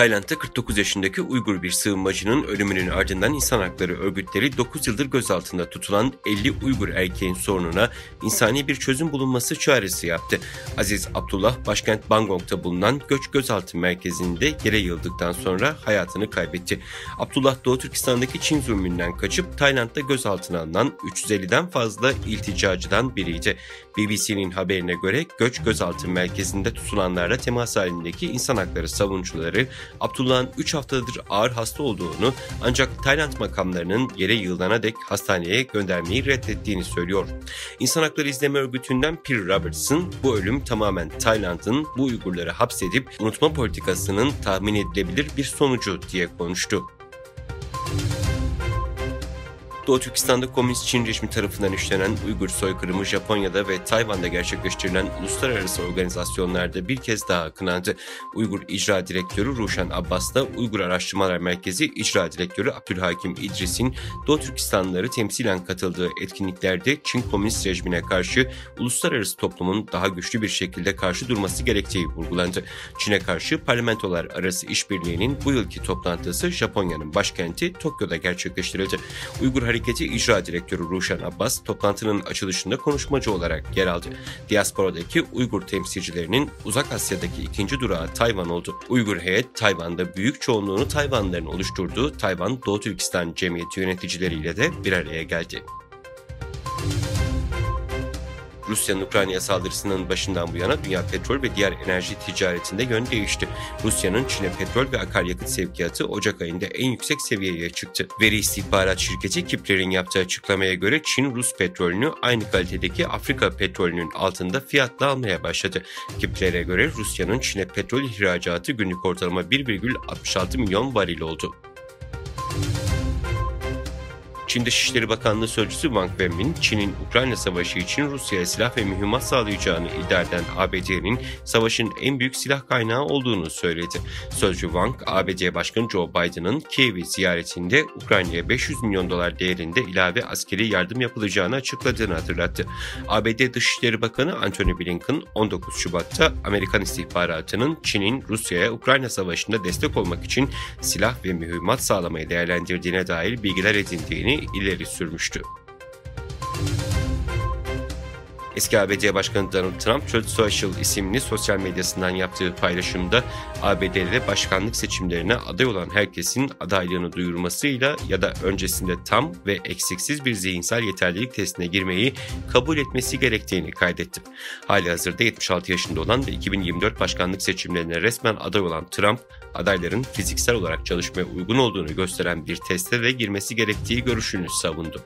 Tayland'da 49 yaşındaki Uygur bir sığınmacının ölümünün ardından insan hakları örgütleri 9 yıldır gözaltında tutulan 50 Uygur erkeğin sorununa insani bir çözüm bulunması çağrısı yaptı. Aziz Abdullah, başkent Bangkok'ta bulunan göç gözaltı merkezinde yere yığıldıktan sonra hayatını kaybetti. Abdullah, Doğu Türkistan'daki Çin zulmünden kaçıp Tayland'da gözaltına alınan 350'den fazla ilticacıdan biriydi. BBC'nin haberine göre göç gözaltı merkezinde tutulanlarla temas halindeki insan hakları savunucuları Abdullah'ın 3 haftadır ağır hasta olduğunu ancak Tayland makamlarının yere yığılana dek hastaneye göndermeyi reddettiğini söylüyor. İnsan Hakları İzleme Örgütü'nden Peter Robertson, bu ölüm tamamen Tayland'ın bu Uygurları hapsedip unutma politikasının tahmin edilebilir bir sonucu diye konuştu. Doğu Türkistan'da Komünist Çin rejimi tarafından işlenen Uygur soykırımı Japonya'da ve Tayvan'da gerçekleştirilen uluslararası organizasyonlarda bir kez daha kınandı. Uygur İcra Direktörü Ruşen Abbas'la Uygur Araştırmalar Merkezi İcra Direktörü Abdülhakim İdris'in Doğu Türkistanlıları temsilen katıldığı etkinliklerde Çin Komünist rejimine karşı uluslararası toplumun daha güçlü bir şekilde karşı durması gerektiği vurgulandı. Çin'e karşı parlamentolar arası işbirliğinin bu yılki toplantısı Japonya'nın başkenti Tokyo'da gerçekleştirildi. Uygur Hareketi İcra Direktörü Ruşen Abbas toplantının açılışında konuşmacı olarak yer aldı. Diasporadaki Uygur temsilcilerinin Uzak Asya'daki ikinci durağı Tayvan oldu. Uygur heyet Tayvan'da büyük çoğunluğunu Tayvanlıların oluşturduğu Tayvan Doğu Türkistan Cemiyeti yöneticileriyle de bir araya geldi. Rusya'nın Ukrayna saldırısının başından bu yana dünya petrol ve diğer enerji ticaretinde yön değişti. Rusya'nın Çin'e petrol ve akaryakıt sevkiyatı Ocak ayında en yüksek seviyeye çıktı. Veri istihbarat şirketi Kipler'in yaptığı açıklamaya göre Çin Rus petrolünü aynı kalitedeki Afrika petrolünün altında fiyatla almaya başladı. Kipler'e göre Rusya'nın Çin'e petrol ihracatı günlük ortalama 1,66 milyon varil oldu. Çin Dışişleri Bakanlığı Sözcüsü Wang Wenbin, Çin'in Ukrayna Savaşı için Rusya'ya silah ve mühimmat sağlayacağını iddia eden ABD'nin savaşın en büyük silah kaynağı olduğunu söyledi. Sözcü Wang, ABD Başkanı Joe Biden'ın Kiev'i ziyaretinde Ukrayna'ya 500 milyon dolar değerinde ilave askeri yardım yapılacağını açıkladığını hatırlattı. ABD Dışişleri Bakanı Antony Blinken, 19 Şubat'ta Amerikan istihbaratının Çin'in Rusya'ya Ukrayna Savaşı'nda destek olmak için silah ve mühimmat sağlamayı değerlendirdiğine dair bilgiler edindiğini ileri sürmüştü. Eski ABD Başkanı Donald Trump, Truth Social isimli sosyal medyasından yaptığı paylaşımda ABD'de başkanlık seçimlerine aday olan herkesin adaylığını duyurmasıyla ya da öncesinde tam ve eksiksiz bir zihinsel yeterlilik testine girmeyi kabul etmesi gerektiğini kaydetti. Halihazırda 76 yaşında olan ve 2024 başkanlık seçimlerine resmen aday olan Trump, adayların fiziksel olarak çalışmaya uygun olduğunu gösteren bir teste de girmesi gerektiği görüşünü savundu.